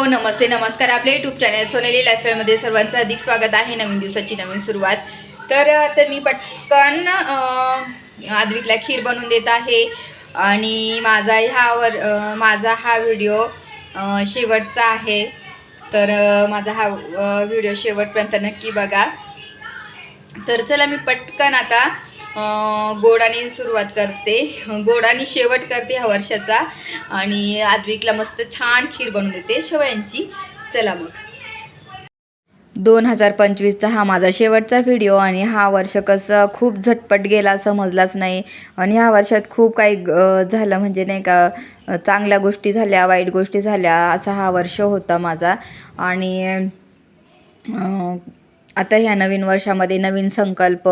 नमस्ते नमस्कार. आपल्या YouTube channel सोनेली लाईफस्टाईलमध्ये सर्वांचं अधिक स्वागत आहे. नवीन दिवसाची नवीन सुरुवात. तर आता मी पटकन आद्विकला खीर बनवून देत आहे आणि माझा हा व्हिडिओ शेवटचा आहे. तर माझा हा व्हिडिओ शेवटपर्यंत नक्की बघा. तर चला मी पटकन आता गोडाने सुरुवात करते, गोडाने शेवट करते ह्या वर्षाचा आणि आद्विकला मस्त छान खीर बनवून देते शेवयांची. चला मग. 2025चा हा माझा शेवटचा व्हिडिओ आणि हा वर्ष कसं खूप झटपट गेला समजलाच नाही. आणि ह्या वर्षात खूप काही झालं, म्हणजे नाही का, चांगल्या गोष्टी झाल्या, वाईट गोष्टी झाल्या, असा हा वर्ष होता माझा. आणि आता ह्या नवीन वर्षामध्ये नवीन संकल्प,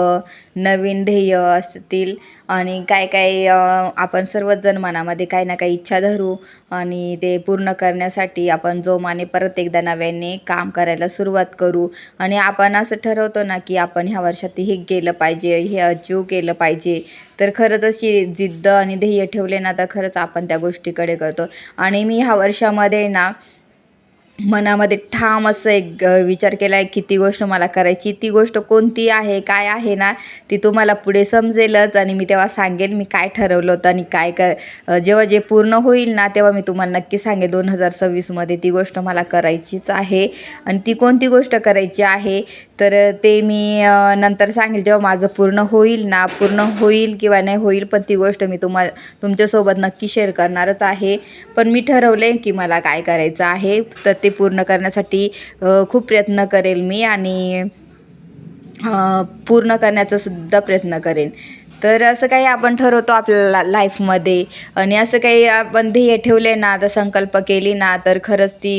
नवीन ध्येय असतील आणि काय काय आपण सर्वजण मनामध्ये काही ना काही इच्छा धरू आणि ते पूर्ण करण्यासाठी आपण जोमाने परत एकदा नव्याने काम करायला सुरुवात करू. आणि आपण असं ठरवतो ना की आपण ह्या वर्षात हे केलं पाहिजे, हे अचीव केलं पाहिजे. तर खरंच अशी जिद्द आणि ध्येय ठेवले ना तर खरंच आपण त्या गोष्टीकडे करतो. आणि मी ह्या वर्षामध्ये ना मनामध्ये ठाम असं एक विचार केला आहे की ती गोष्ट मला करायची. ती गोष्ट कोणती आहे, काय आहे ना, ती तुम्हाला पुढे समजेलच आणि मी तेव्हा सांगेन मी काय ठरवलं होतं आणि काय जेव्हा जे पूर्ण होईल ना तेव्हा मी तुम्हाला नक्की सांगेन. 2026मध्ये ती गोष्ट मला करायचीच आहे. आणि ती कोणती गोष्ट करायची आहे तर ते मी नंतर सांगेल जेव्हा माझं पूर्ण होईल ना. पूर्ण होईल किंवा नाही होईल पण ती गोष्ट मी तुमच्यासोबत नक्की शेअर करणारच आहे. पण मी ठरवले की मला काय करायचं आहे तर ते पूर्ण करण्यासाठी खूप प्रयत्न करेल मी आणि पूर्ण करण्याचा सुद्धा प्रयत्न करेन. तर असं काही आपण ठरवतो आपल्या लाईफमध्ये आणि असं काही आपण ध्येय ठेवले ना, तर संकल्प केली ना तर खरंच ती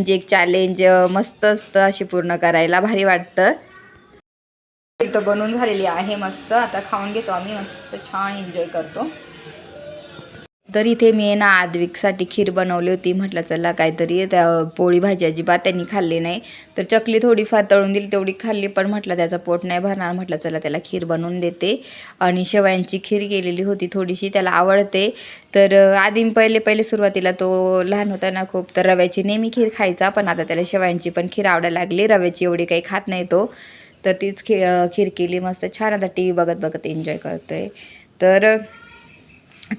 एक चॅलेंज मस्त असतं, अशी पूर्ण करायला भारी वाटतं. तर बनवून झालेली आहे मस्त. आता खाऊन घेतो आम्ही, मस्त छान एन्जॉय करतो. तर इथे मी ना आद्विकसाठी खीर बनवली होती. म्हटलं चला काहीतरी, त्या पोळी भाजी अजिबात त्यांनी खाल्ली नाही. तर चकली थोडीफार तळून दिली तेवढी खाल्ली, पण म्हटलं त्याचं पोट नाही भरणार, म्हटलं चला त्याला खीर बनवून देते. आणि शेवयांची खीर केलेली होती थोडीशी, त्याला आवडते. तर आधी पहिले सुरुवातीला तो लहान होता ना खूप, तर रव्याची नेहमी खीर खायचा, पण आता त्याला शेवयांची पण खीर आवडायला लागली. रव्याची एवढी काही खात नाही तो. तर तीच खीर केली मस्त छान. आता टी व्ही बघत एन्जॉय करतोय. तर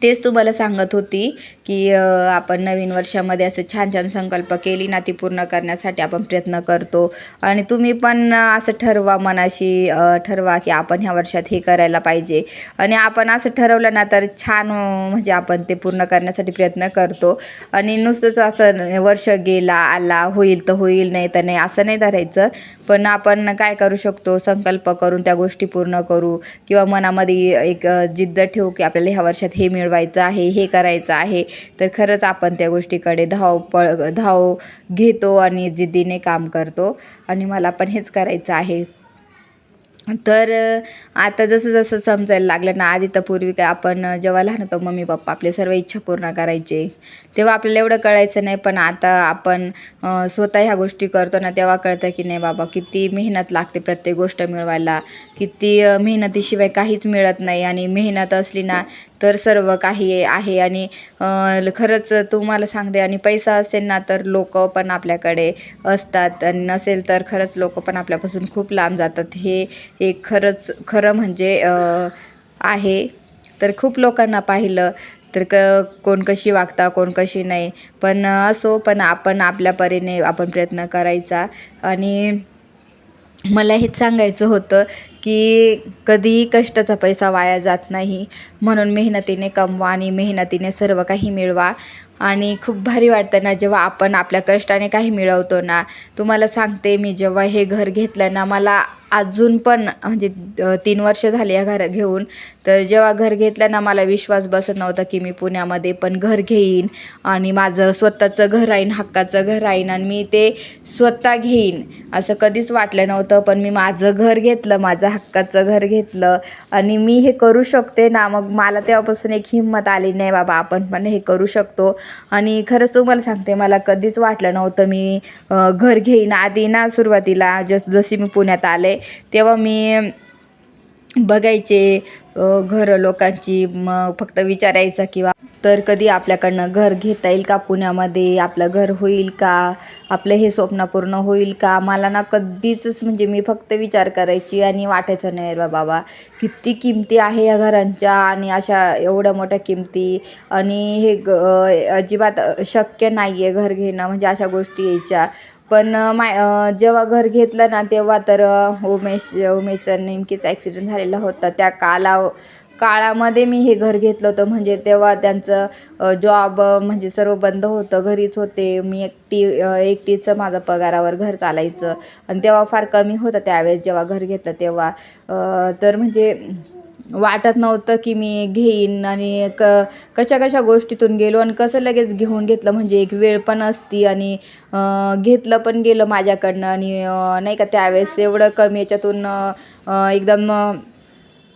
तेच तुम्हाला सांगत होती की आपण नवीन वर्षामध्ये असं छान छान संकल्प केली ना ती पूर्ण करण्यासाठी आपण प्रयत्न करतो. आणि तुम्ही पण असं ठरवा, मनाशी ठरवा की आपण ह्या वर्षात हे करायला पाहिजे. आणि आपण असं ठरवलं ना तर छान, म्हणजे आपण ते पूर्ण करण्यासाठी प्रयत्न करतो. आणि नुसतंच असं वर्ष गेला आला, होईल तर होईल, नाही तर नाही, असं नाही धरायचं. पण आपण काय करू शकतो, संकल्प करून त्या गोष्टी पूर्ण करू किंवा मनामध्ये एक जिद्द ठेवू की आपल्याला ह्या वर्षात हे मिळवायचं आहे, हे करायचं आहे. तर खरंच आपण त्या गोष्टीकडे धाव घेतो आणि जिद्दीने काम करतो. आणि मला पण हेच करायचं आहे. तर आता जसं समजायला लागलं ना, आधी तर पूर्वी काय आपण जेव्हा लहान होतो मम्मी पप्पा आपले सर्व इच्छा पूर्ण करायचे तेव्हा आपल्याला एवढं कळायचं नाही. पण आता आपण स्वतः ह्या गोष्टी करतो ना तेव्हा कळतं की नाही बाबा किती मेहनत लागते प्रत्येक गोष्ट मिळवायला, किती मेहनतीशिवाय काहीच मिळत नाही. आणि मेहनत असली ना तर सर्व काही आहे. आणि खरंच तुम्हाला सांगते, आणि पैसा असेल ना तर लोक पण आपल्याकडे असतात आणि नसेल तर खरंच लोक पण आपल्यापासून खूप लांब जातात. हे एक खरं म्हणजे आहे. तर खूप लोकांना पाहिलं तर कोण कशी वागता, कोण कशी नाही, पण असो, पण आपण आपल्या परीने आपण प्रयत्न करायचा. आणि मला हेच सांगायचं होतं की कधीही कष्टाचा पैसा वाया जात नाही. म्हणून मेहनतीने कमवा आणि मेहनतीने सर्व काही मिळवा. आणि खूप भारी वाटतं ना जेव्हा आपण आपल्या कष्टाने काही मिळवतो ना. तुम्हाला सांगते, मी जेव्हा हे घर घेतलं ना, मला अजून पण म्हणजे 3 वर्ष झाली या घर घेऊन. तर जेव्हा घर घेतलं ना मला विश्वास बसत नव्हता की मी पुण्यामध्ये पण घर घेईन आणि माझं स्वतःचं घर राहीन, हक्काचं घर राहीन आणि मी ते स्वतः घेईन, असं कधीच वाटलं नव्हतं. पण मी माझं घर घेतलं, माझं हक्काचं घर घेतलं आणि मी हे करू शकते ना. मग मला तेव्हापासून एक हिंमत आली, नाही बाबा आपण पण हे करू शकतो. आणि खरंच तुम्हाला सांगते, मला कधीच वाटलं नव्हतं मी घर घेईन. आधी ना सुरुवातीला जशी मी पुण्यात आले तेव्हा मी बघायचे घरं लोकांची, मग फक्त विचारायचं किंवा तर कधी आपल्याकडनं घर घेता येईल का पुण्यामध्ये, आपलं घर होईल का, आपलं हे स्वप्न पूर्ण होईल का. मला ना कधीच म्हणजे मी फक्त विचार करायची आणि वाटायचं नाही रे बाबा किती किमती आहे या घरांच्या, आणि अशा एवढ्या मोठ्या किमती, आणि हे अजिबात शक्य नाही आहे घर घेणं, म्हणजे अशा गोष्टी यायच्या. पण जेव्हा घर घेतलं ना तेव्हा तर उमेशचा नेमकीच ॲक्सिडेंट झालेला होता. त्या काळामध्ये मी हे घर घेतलं होतं, म्हणजे तेव्हा त्यांचं जॉब म्हणजे सर्व बंद होतं, घरीच होते. मी एकटीचं माझं पगारावर घर चालायचं, आणि तेव्हा फार कमी होतं त्यावेळेस जेव्हा घर घेतलं तेव्हा. तर म्हणजे वाटत नव्हतं की मी घेईन, आणि कशा गोष्टीतून गेलो आणि कसं लगेच घेऊन घेतलं, म्हणजे एक वेळ पण असती, आणि घेतलं पण गेलं माझ्याकडनं. आणि नाही का त्यावेळेस एवढं कमी याच्यातून एकदम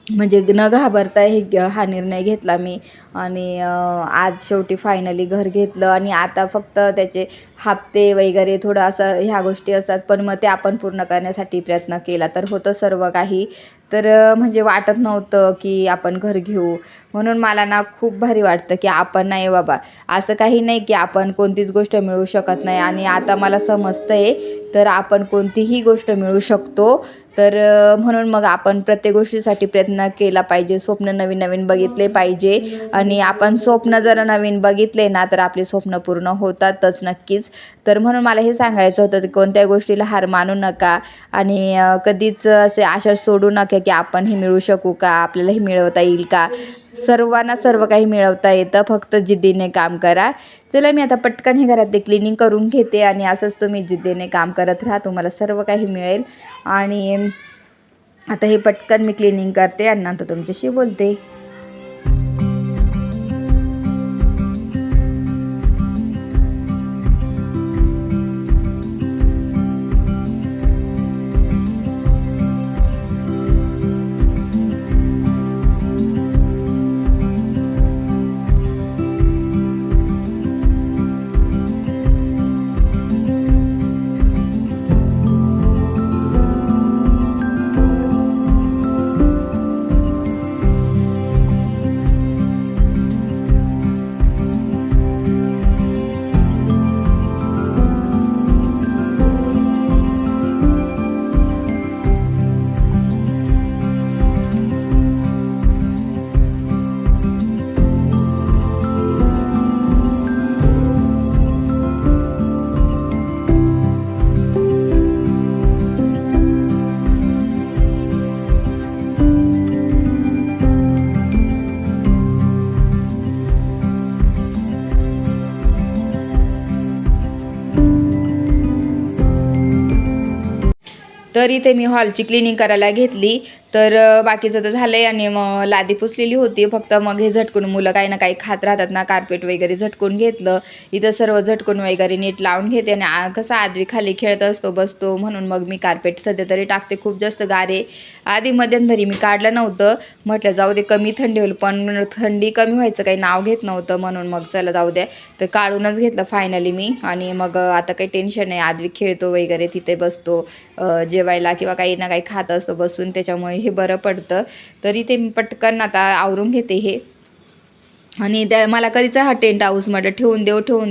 म्हणजे न घाबरता हा निर्णय घेतला मी. आणि आज शेवटी फायनली घर घेतलं, आणि आता फक्त त्याचे हप्ते वगैरे थोडं असं ह्या गोष्टी असतात, पण मग ते आपण पूर्ण करण्यासाठी प्रयत्न केला तर होतं सर्व काही. तर म्हणजे वाटत नव्हतं की आपण घर घेऊ, म्हणून मला ना खूप भारी वाटतं की आपण नाही बाबा, असं काही नाही की आपण कोणतीच गोष्ट मिळवू शकत नाही, आणि आता मला समजतं आहे तर आपण कोणतीही गोष्ट मिळवू शकतो. तर म्हणून मग आपण प्रत्येक गोष्टीसाठी प्रयत्न केला पाहिजे, स्वप्न नवीन नवीन बघितले पाहिजे, आणि आपण स्वप्न जर नवीन बघितले ना तर आपले स्वप्न पूर्ण होतातच नक्कीच. तर म्हणून मला हे सांगायचं होतं की कोणत्याही गोष्टीला हार मानू नका, आणि कधीच असे आशा सोडू नका की आपण हे मिळवू शकू का, आपल्याला हे मिळवता येईल का. सर्वांना सर्व काही मिळवता येतं, फक्त जिद्दीने काम करा. चला मी आता पटकन हे घरात ते क्लिनिंग करून घेते, आणि असंच तुम्ही जिद्दीने काम करत राहा, तुम्हाला सर्व काही मिळेल. आणि आता हे पटकन मी क्लिनिंग करते आणि नंतर तुमच्याशी बोलते. तर इथे मी हॉलची क्लिनिंग करायला घेतली. तर बाकीचं तर झालं आहे, आणि मग लादी पुसलेली होती, फक्त मग हे झटकून मुलं काही ना काही खात राहतात ना, कार्पेट वगैरे झटकून घेतलं. इथं सर्व झटकून वगैरे नीट लावून घेते, आणि कसं आदवी खाली खेळत असतो बसतो, म्हणून मग मी कार्पेट सध्या तरी टाकते. खूप जास्त गारे आधी मध्यंतरी मी काढलं नव्हतं, म्हटलं जाऊ दे कमी थंडी होईल, पण थंडी कमी व्हायचं काही नाव घेत नव्हतं, म्हणून मग चला जाऊ द्या, तर काढूनच घेतलं फायनली मी. आणि मग आता काही टेन्शन नाही, आदवी खेळतो वगैरे, तिथे बसतो जेवायला किंवा काही ना काही खात असतो बसून, त्याच्यामुळे हे बरं पडतं. तरी ते मी पटकन आता आवरून घेते हे. आणि त्या मला कधीचा हा टेंट हाऊसमध्ये ठेवून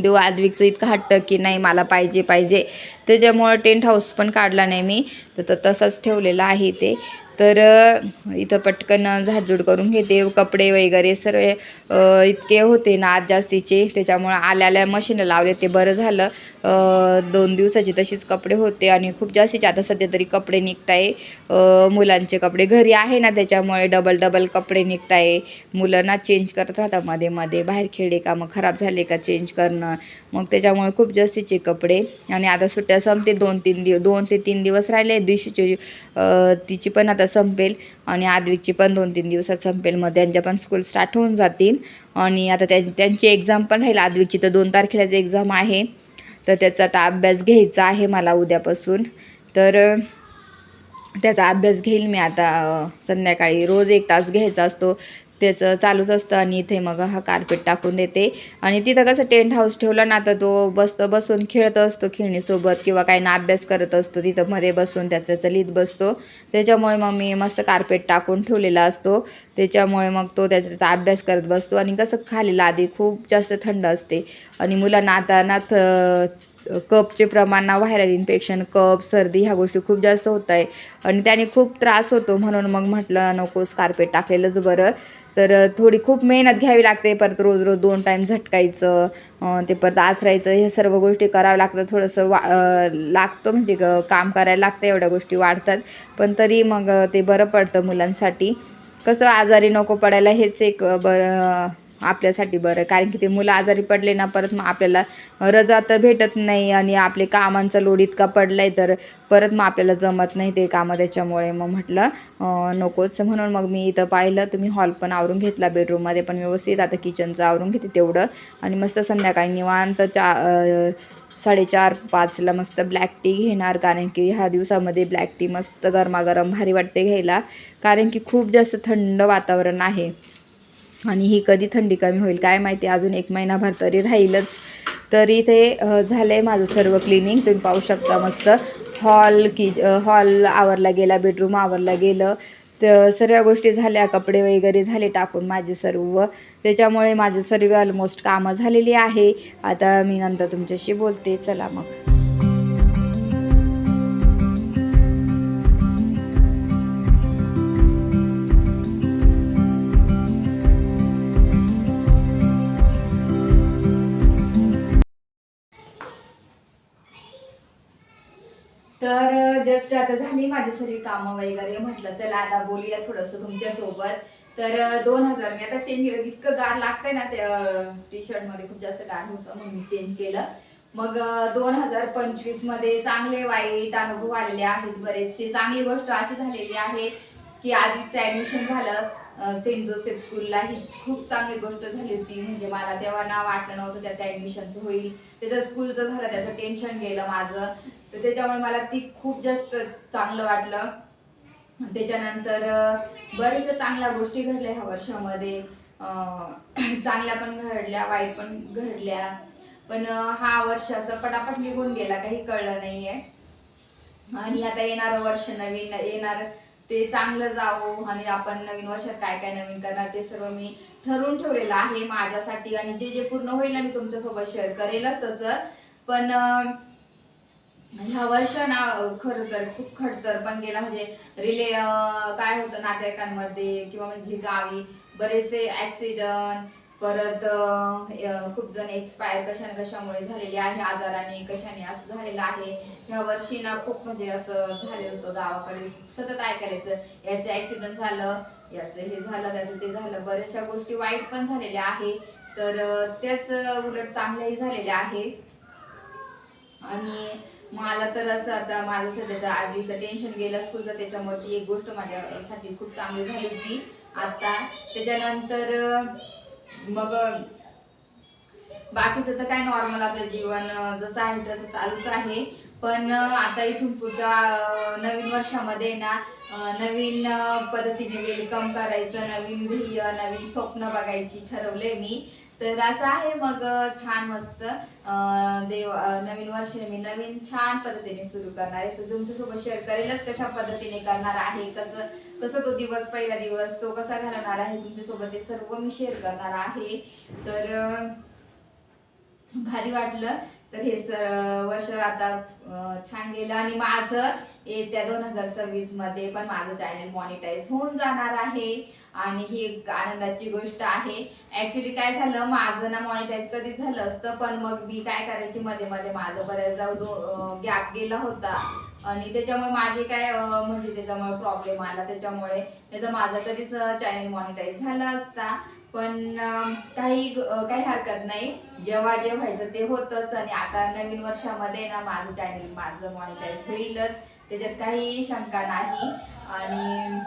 देऊ आद्विकचं इतकं हट्ट की नाही मला पाहिजे, त्याच्यामुळं टेंट हाऊस पण काढला नाही मी, तर तसंच ठेवलेलं आहे ते. तर इथं पटकन झाडझूड करून घेते, कपडे वगैरे सर्व इतके होते ना आज जास्तीचे, त्याच्यामुळं आल्या मशीन लावले, ते बरं झालं. 2 दिवसाची तशीच कपडे होते, आणि खूप जास्तीचे आता सध्या तरी कपडे निघत आहे. मुलांचे कपडे घरी आहे ना, त्याच्यामुळे डबल कपडे निघत आहे. मुलं ना चेंज करत राहतात मध्ये मध्ये, बाहेर खेळले का मग खराब झाले का चेंज करणं, मग त्याच्यामुळे खूप जास्तीचे कपडे. आणि आता सुट्ट्या संपते, 2 ते 3 दिवस राहिले. दिवशीची तिची पण आता संपेल, आणि आद्विकची पण 2-3 दिवसात संपेल, मग त्यांच्या पण स्कूल स्टार्ट होऊन जातील. आणि आता त्यांची एक्झाम पण राहील. आद्विकची तर 2 तारखेलाच एक्झाम आहे, तर त्याचा आता अभ्यास घ्यायचा आहे मला उद्यापासून. तर त्याचा अभ्यास घेईल मी आता संध्याकाळी, रोज 1 तास घ्यायचा असतो. त्याचं चालूच असतं. आणि इथे मग हा कार्पेट टाकून देते. आणि तिथं कसं टेंट हाऊस ठेवला ना तर तो बसून खेळत असतो खेळणीसोबत किंवा काही ना अभ्यास करत असतो तिथं मध्ये बसून त्याचं लिहित बसतो. त्याच्यामुळे मग मी मस्त कार्पेट टाकून ठेवलेला असतो. त्याच्यामुळे मग तो त्याचा अभ्यास करत बसतो. आणि कसं खाली लादी खूप जास्त थंड असते आणि मुलांना आता ना कपचे प्रमाण ना व्हायरल इन्फेक्शन कप सर्दी ह्या गोष्टी खूप जास्त होत आहे आणि त्याने खूप त्रास होतो. म्हणून मग म्हटलं नकोच कार्पेट टाकलेलंच बरं. तर थोडी खूप मेहनत घ्यावी लागते. परत रोज 2 टाईम झटकायचं ते परत आथरायचं हे सर्व गोष्टी कराव्या लागतात. थोडंसं लागतं म्हणजे काम करायला लागतं एवढ्या गोष्टी वाढतात. पण तरी मग ते बरं पडतं मुलांसाठी. कसं आजारी नको पडायला हेच एक बरं आपल्यासाठी बरं. कारण की ते मुलं आजारी पडले ना परत मग आपल्याला रजा तर भेटत नाही आणि आपले कामांचा लोड इतका पडला आहे तर परत मग आपल्याला जमत नाही ते कामं. त्याच्यामुळे मग म्हटलं नकोच. म्हणून मग मी इथं पाहिलं तुम्ही हॉल पण आवरून घेतला बेडरूममध्ये पण व्यवस्थित. आता किचनचं आवरून घेते तेवढं आणि मस्त संध्याकाळी निवांत 4:30-5ला मस्त ब्लॅक टी घेणार. कारण की ह्या दिवसामध्ये ब्लॅक टी मस्त गरमागरम भारी वाटते घ्यायला. कारण की खूप जास्त थंड वातावरण आहे आणि ही कधी थंडी कमी होईल काय माहिती. अजून 1 महिनाभर तरी राहीलच. तर इथे झालं आहे माझं सर्व क्लिनिंग तुम्ही पाहू शकता. मस्त हॉल आवरला गेला, बेडरूम आवरला गेलं. तर सर्व गोष्टी झाल्या, कपडे वगैरे झाले टाकून माझे सर्व. त्याच्यामुळे माझे सर्व ऑलमोस्ट कामं झालेली आहे. आता मी नंतर तुमच्याशी बोलते. चला मग. तर जस्ट आता झाली माझी सर्व कामं वगैरे. म्हटलं चला आता बोलूया थोडंसं तुमच्यासोबत. तर 2000 मी आता चेंज केलं. इतकं गार लागतंय ना त्या टी शर्टमध्ये खूप जास्त गार होतं म्हणून मी चेंज केलं. मग 2025 मध्ये चांगले वाईट अनुभव आलेले आहेत बरेचसे. चांगली गोष्ट अशी झालेली आहे की आधीचं ॲडमिशन झालं सेंट जोसेफ स्कूलला. ही खूप चांगली गोष्ट झाली होती. म्हणजे मला तेव्हा ना वाटलं नव्हतं त्याचं ॲडमिशनचं होईल. त्याचं स्कूलचं झालं, त्याचं टेन्शन गेलं माझं. तर त्याच्यामुळे मला ती खूप जास्त चांगलं वाटलं. त्याच्यानंतर बऱ्याचशा चांगल्या गोष्टी घडल्या ह्या वर्षामध्ये. चांगल्या पण घडल्या वाईट पण घडल्या. पण हा वर्ष असं पटापट निघून गेला, काही कळलं नाही आहे. आणि आता येणारं वर्ष नवीन येणार ते चांगलं जावो आणि आपण नवीन वर्षात काय काय नवीन करणार ते सर्व मी ठरवून ठेवलेलं आहे माझ्यासाठी. आणि जे जे पूर्ण होईल ना मी तुमच्यासोबत शेअर करेलच तसं. पण ह्या वर्ष ना खरं तर खूप खडतर पण गेला. म्हणजे काय होतं नातेवाईकांमध्ये किंवा म्हणजे गावी बरेचसे ॲक्सिडंट, परत खूप जण एक्सपायर कशामुळे झालेले आहे, आजाराने कशाने असं झालेलं आहे. ह्या वर्षी ना खूप म्हणजे असं झालेलं होतं गावाकडे सतत ऐकायचं याचं ॲक्सिडंट झालं, याचं हे झालं, त्याचं ते झालं. बऱ्याचशा गोष्टी वाईट पण झालेल्या आहे. तर त्याच उलट चांगल्याही झालेल्या आहे. आणि मला तर असं आता माझं सध्या आधीचं टेन्शन गेलं स्कूलचं, त्याच्यामुळे ती एक गोष्ट माझ्यासाठी खूप चांगली झाली होती आता. त्याच्यानंतर मग बाकीचं तर काय नॉर्मल आपलं जीवन जसं आहे तसं चालूच आहे. पण आता इथून पुढच्या नवीन वर्षामध्ये ना नवीन पद्धतीने वेलकम करायचं, नवीन ध्येय नवीन स्वप्न बघायची ठरवले मी. तर असं आहे मग छान मस्त नवीन वर्ष मी नवीन छान पद्धतीने सुरू करणार आहे. तर तुमच्यासोबत शेअर करेलच कशा पद्धतीने करणार आहे, कसं तो दिवस पहिला दिवस तो कसा घालवणार आहे तुमच्यासोबत, ते सर्व मी शेअर करणार आहे. तर भारी वाटलं. तर हे वर्ष आता छान गेलं. आणि माझं येत्या 2026 मध्ये पण माझं चॅनल मॉनिटाईज होऊन जाणार आहे आणि ही एक आनंदाची गोष्ट आहे. ऍक्च्युली काय झालं माझं ना मॉनिटाईज कधीच झालं असतं, पण मग मी काय करायची मध्ये मध्ये माझं बऱ्याचदा गॅप गेला होता आणि त्याच्यामुळे माझे काय म्हणजे त्याच्यामुळे प्रॉब्लेम आला. त्याच्यामुळे नाही तर माझं कधीच चॅनल मॉनिटाईज झाला असता. पण काही हरकत नाही, जेव्हा जे व्हायचं ते होतच. आणि आता नवीन वर्षामध्ये ना माझं मॉनिटाईज होईलच, त्याच्यात काही शंका नाही. आणि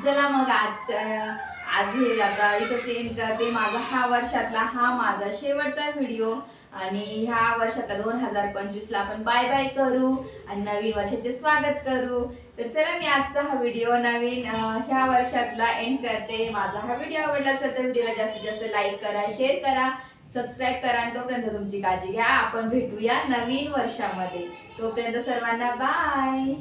चला मग आज हे आता इथंच एंड करते. माझा हा वर्षातला माझा शेवटचा व्हिडिओ. आणि ह्या वर्षात 2025ला आपण बाय बाय करू आणि नवीन वर्षाचे स्वागत करू. तर चला मी आजचा हा व्हिडिओ नवीन ह्या वर्षातला एंड करते. माझा हा व्हिडिओ आवडला असेल तर व्हिडिओला जास्तीत जास्त लाईक करा, शेअर करा, सबस्क्राईब करा आणि तोपर्यंत तुमची काळजी घ्या. आपण भेटूया नवीन वर्षामध्ये. तोपर्यंत सर्वांना बाय.